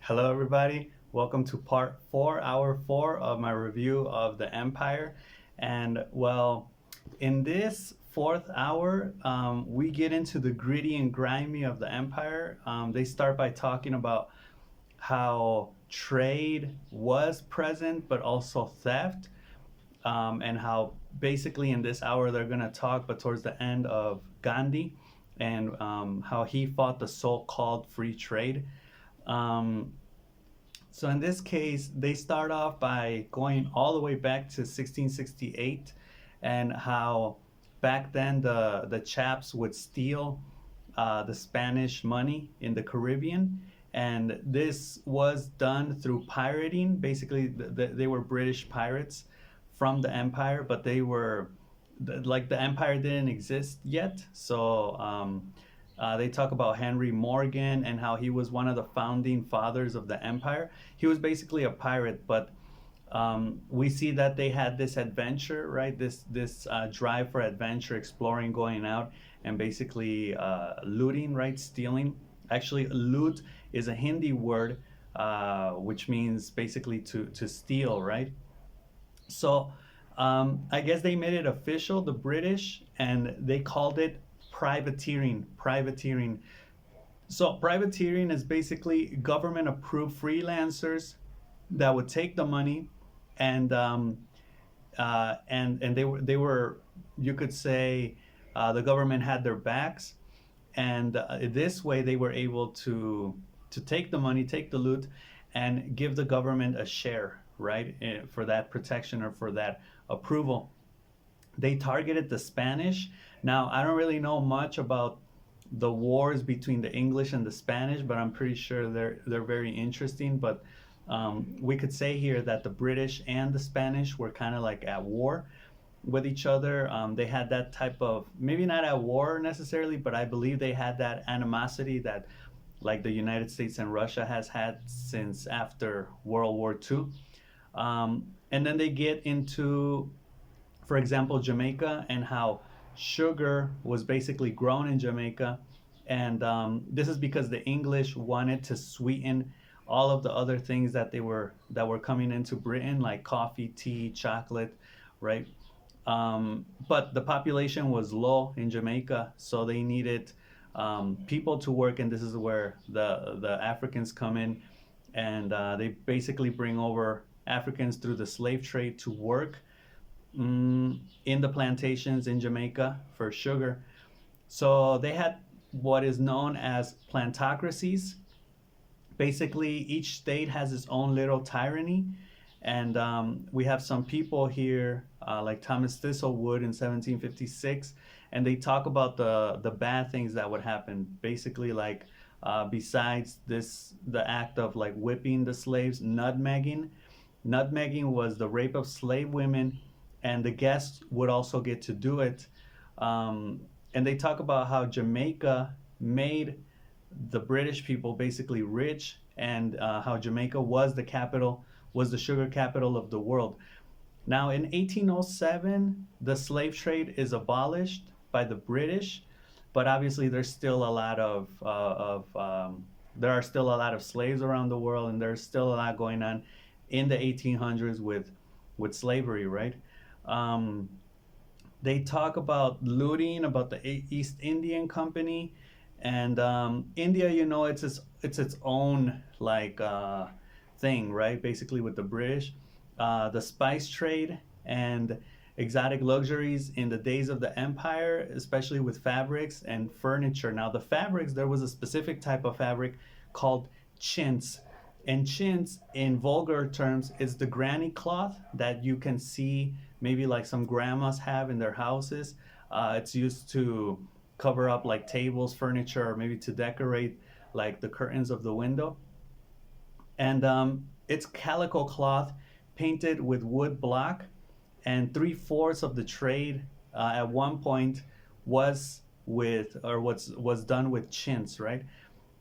Hello, everybody. Welcome to part four, hour four of my review of the Empire. And well, in this fourth hour, we get into the gritty and grimy of the Empire. They start by talking about how trade was present, but also theft, and how basically in this hour they're going to talk, but towards the end, of Gandhi and how he fought the so called free trade. Um, so in this case, they start off by going all the way back to 1668 and how back then the chaps would steal the Spanish money in the Caribbean. And this was done through pirating. Basically, they were British pirates from the empire, but they were like the empire didn't exist yet. So they talk about Henry Morgan and how he was one of the founding fathers of the empire. He was basically a pirate, but we see that they had this adventure, right? This drive for adventure, exploring, going out, and basically looting, right? Stealing. Actually, loot is a Hindi word, which means basically to steal, right? So I guess they made it official, the British, and they called it privateering. Privateering. So privateering is basically government approved freelancers that would take the money and and they were, you could say, the government had their backs, and this way they were able to take the money, take the loot, and give the government a share, right, for that protection or for that approval. They targeted the Spanish. Now, I don't really know much about the wars between the English and the Spanish, but I'm pretty sure they're very interesting. But we could say here that the British and the Spanish were kind of like at war with each other. They had that type of, maybe not at war necessarily, but I believe they had that animosity that like the United States and Russia has had since after World War II. And then they get into, for example, Jamaica, and how sugar was basically grown in Jamaica. And this is because the English wanted to sweeten all of the other things that were coming into Britain, like coffee, tea, chocolate, right? But the population was low in Jamaica, so they needed people to work, and this is where the Africans come in, and they basically bring over Africans through the slave trade to work in the plantations in Jamaica for sugar. So they had what is known as plantocracies. Basically, each state has its own little tyranny, and we have some people here, like Thomas Thistlewood in 1756, and they talk about the bad things that would happen. Basically, like besides this, the act of like whipping the slaves, nutmegging. Nutmegging was the rape of slave women, and the guests would also get to do it. And they talk about how Jamaica made the British people basically rich, and how Jamaica was the capital, was the sugar capital of the world. Now, in 1807, the slave trade is abolished by the British, but obviously there's still a lot of there are still a lot of slaves around the world, and there's still a lot going on in the 1800s with slavery, right? Um, they talk about looting, about the East Indian Company, and India. It's its own like thing, right? Basically, with the British, the spice trade and exotic luxuries in the days of the empire, especially with fabrics and furniture. Now, the fabrics, there was a specific type of fabric called chintz. And chintz, in vulgar terms, is the granny cloth that you can see maybe like some grandmas have in their houses. It's used to cover up like tables, furniture, or maybe to decorate like the curtains of the window. And it's calico cloth painted with wood block, and three-fourths of the trade at one point was with, or was done with chintz, right?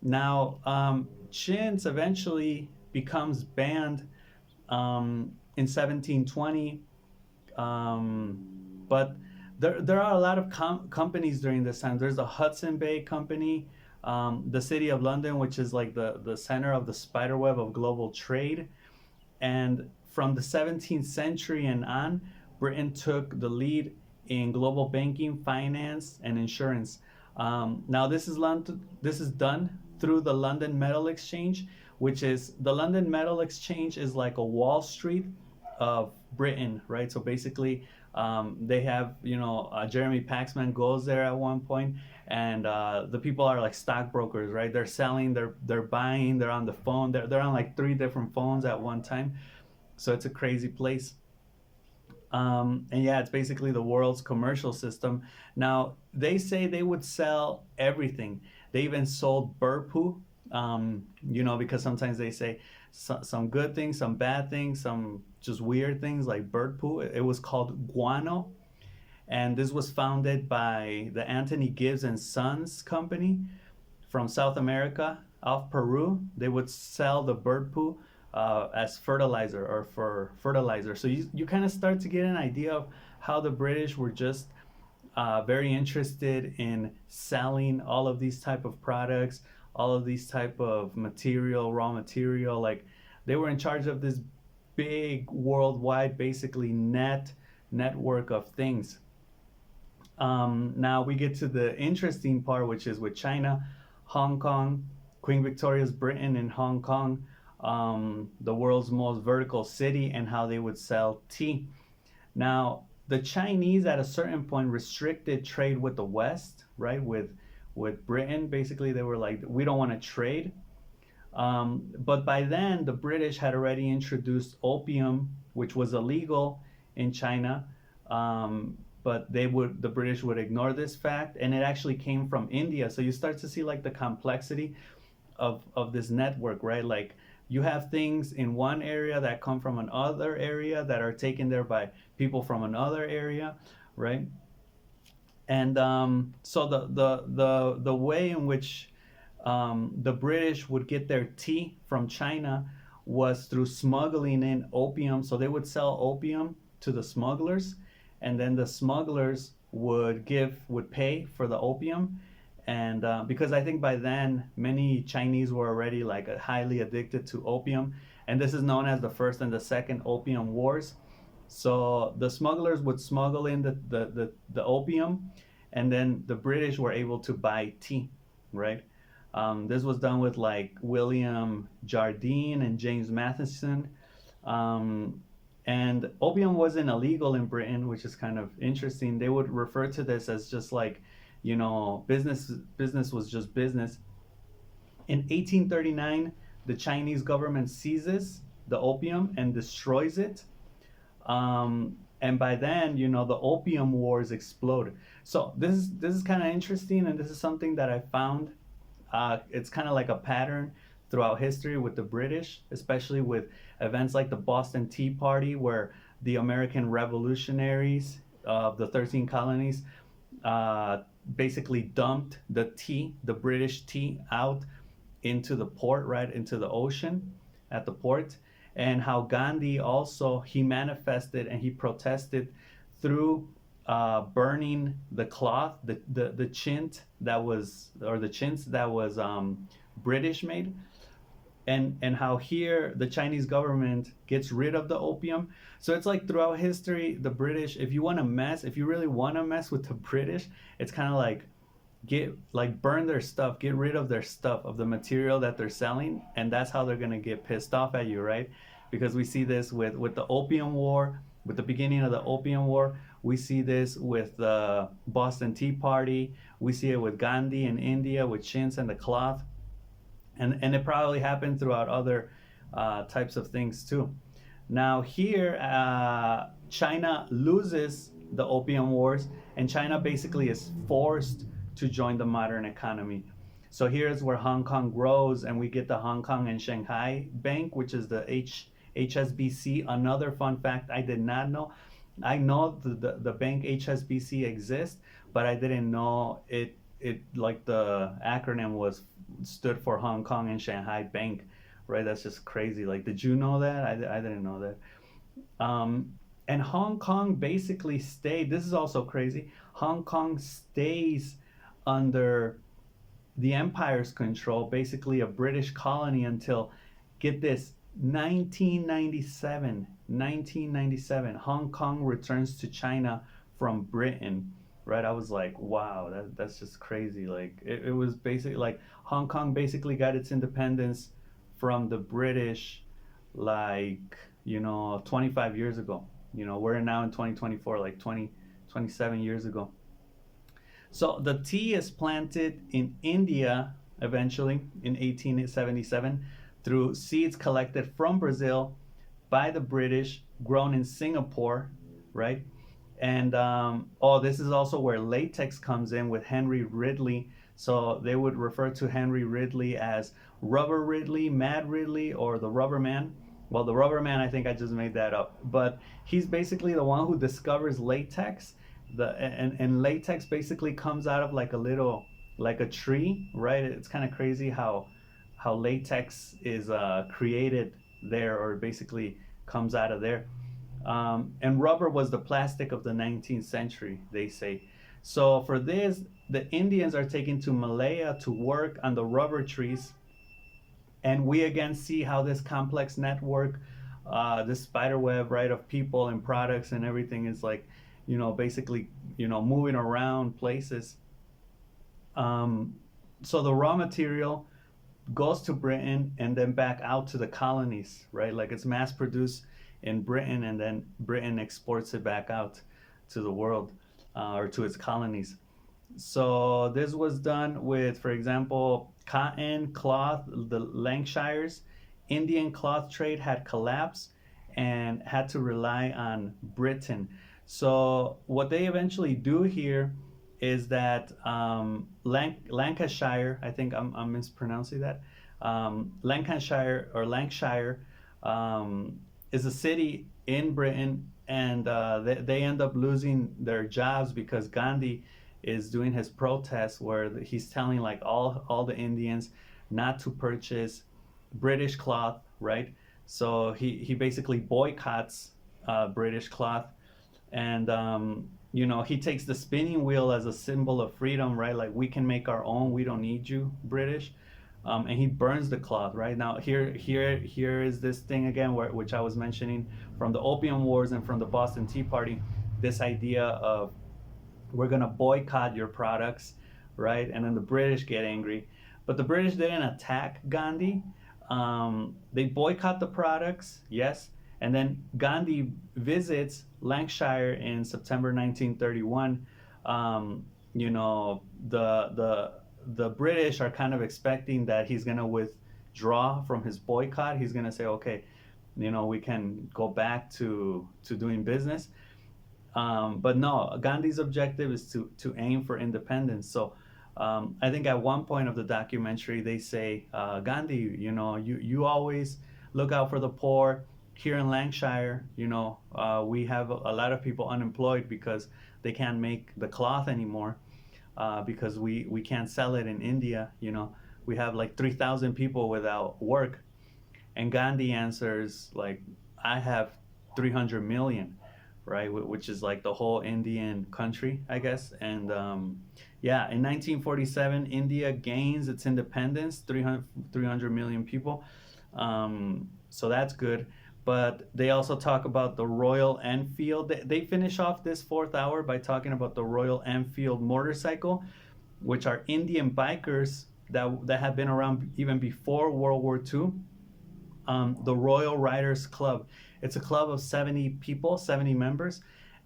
Now, chintz eventually becomes banned in 1720, but there are a lot of companies during this time. There's the Hudson Bay Company, the city of London, which is like the center of the spider web of global trade. And from the 17th century and on, Britain took the lead in global banking, finance, and insurance. Now, this is done through the London Metal Exchange, which is the London Metal Exchange is like a Wall Street of Britain, right? So basically, they have, Jeremy Paxman goes there at one point, and the people are like stockbrokers, right? They're selling, they're buying, they're on the phone, they're on like three different phones at one time. So it's a crazy place. And yeah, it's basically the world's commercial system. Now, they say they would sell everything. They even sold bird poo, because sometimes they say some good things, some bad things, some just weird things like bird poo. It was called guano. And this was founded by the Anthony Gibbs and Sons Company from South America, off Peru. They would sell the bird poo as fertilizer or for fertilizer. So you kind of start to get an idea of how the British were just very interested in selling all of these type of products, all of these type of material, raw material. Like they were in charge of this big worldwide, basically network of things. Now we get to the interesting part, which is with China, Hong Kong, Queen Victoria's Britain in Hong Kong, the world's most vertical city, and how they would sell tea. Now, the Chinese at a certain point restricted trade with the West, right? With Britain, basically they were like, we don't want to trade. But by then, the British had already introduced opium, which was illegal in China. But the British would ignore this fact, and it actually came from India. So you start to see like the complexity of this network, right? Like you have things in one area that come from another area that are taken there by people from another area, right? And so the way in which the British would get their tea from China was through smuggling in opium. So they would sell opium to the smugglers, and then the smugglers would pay for the opium. And because I think by then many Chinese were already like highly addicted to opium, and this is known as the first and the second Opium Wars. So the smugglers would smuggle in the opium, and then the British were able to buy tea, right? This was done with like William Jardine and James Matheson. And opium wasn't illegal in Britain, which is kind of interesting. They would refer to this as just like, business was just business. In 1839, the Chinese government seizes the opium and destroys it. And by then, the Opium Wars explode. So this is kind of interesting, and this is something that I found. It's kind of like a pattern throughout history with the British, especially with events like the Boston Tea Party, where the American revolutionaries of the 13 colonies basically dumped the British tea out into the port, right into the ocean at the port. And how Gandhi also, he manifested and he protested through burning the cloth, the chint that was, or the chintz that was British made. And how here the Chinese government gets rid of the opium. So it's like throughout history, the British, if you really want to mess with the British, it's kind of like burn their stuff, get rid of their stuff, of the material that they're selling, and that's how they're gonna get pissed off at you, right? Because we see this with the Opium War, with the beginning of the Opium War. We see this with the Boston Tea Party. We see it with Gandhi in India with chintz and the cloth. And it probably happened throughout other types of things too. Now here, China loses the Opium Wars, and China basically is forced to join the modern economy. So here's where Hong Kong grows, and we get the Hong Kong and Shanghai Bank, which is the HSBC. Another fun fact I did not know. I know the bank HSBC exists, but I didn't know it like the acronym stood for Hong Kong and Shanghai Bank, right? That's just crazy. Like, did you know that? I didn't know that. And Hong Kong basically stayed. This is also crazy. Hong Kong stays under the empire's control, basically a British colony until, get this, 1997, Hong Kong returns to China from Britain, right? I was like, wow, that's just crazy. Like it was basically like Hong Kong basically got its independence from the British, like, 25 years ago. We're now in 2024, like 27 years ago. So the tea is planted in India eventually in 1877 through seeds collected from Brazil by the British, grown in Singapore, right? And this is also where latex comes in with Henry Ridley. So they would refer to Henry Ridley as Rubber Ridley, Mad Ridley, or the Rubber Man. Well, the Rubber Man, I think I just made that up. But he's basically the one who discovers latex. And latex basically comes out of like a little, like a tree, right? It's kind of crazy how latex is created there, or basically comes out of there. And rubber was the plastic of the 19th century, they say. So for this, the Indians are taken to Malaya to work on the rubber trees. And we again see how this complex network, this spider web, right, of people and products and everything is like, basically, moving around places. So the raw material goes to Britain and then back out to the colonies, right? Like it's mass produced in Britain and then Britain exports it back out to the world, or to its colonies. So this was done with, for example, cotton, cloth, the Lancashires. Indian cloth trade had collapsed and had to rely on Britain. So what they eventually do here is that Lancashire, I think I'm mispronouncing that, Lancashire is a city in Britain, and they end up losing their jobs because Gandhi is doing his protest where he's telling like all the Indians not to purchase British cloth, right? So he basically boycotts British cloth, and he takes the spinning wheel as a symbol of freedom, right? Like we can make our own, we don't need you, British. And he burns the cloth, right? Now here is this thing again, which I was mentioning from the Opium Wars and from the Boston Tea Party, this idea of we're gonna boycott your products, right? And then the British get angry, but the British didn't attack Gandhi. They boycott the products, yes, and then Gandhi visits Lancashire in September 1931. You know, the British are kind of expecting that he's gonna withdraw from his boycott. He's gonna say, okay, we can go back to doing business. But no, Gandhi's objective is to aim for independence. So I think at one point of the documentary they say, Gandhi, you always look out for the poor. Here in Lancashire, we have a lot of people unemployed because they can't make the cloth anymore, because we can't sell it in India. We have like 3,000 people without work. And Gandhi answers like, I have 300 million, right? Which is like the whole Indian country, I guess. And yeah, in 1947, India gains its independence, 300 million people. So that's good. But they also talk about the Royal Enfield. They finish off this fourth hour by talking about the Royal Enfield motorcycle, which are Indian bikers that have been around even before World War II. The Royal Riders Club. It's a club of 70 people, 70 members.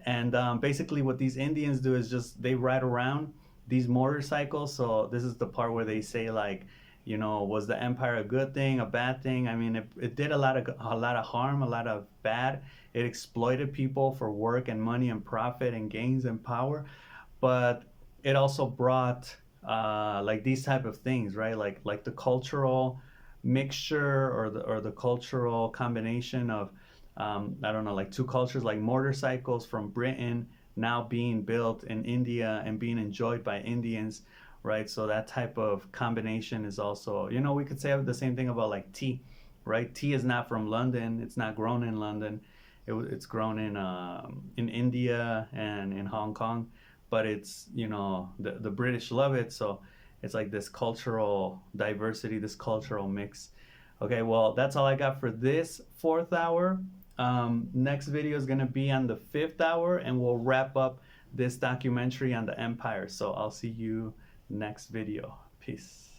And basically what these Indians do is just they ride around these motorcycles. So this is the part where they say like, was the empire a good thing, a bad thing? I mean, it did a lot of harm, a lot of bad. It exploited people for work and money and profit and gains and power. But it also brought like these type of things, right? Like the cultural mixture, or the cultural combination of I don't know, like two cultures, like motorcycles from Britain now being built in India and being enjoyed by Indians, right? So that type of combination is also, we could say the same thing about like tea, right? Tea is not from London. It's not grown in London. It's grown in India and in Hong Kong, but it's, the British love it. So it's like this cultural diversity, this cultural mix. Okay, well, that's all I got for this fourth hour. Next video is going to be on the fifth hour, and we'll wrap up this documentary on the empire. So I'll see you next video. Peace.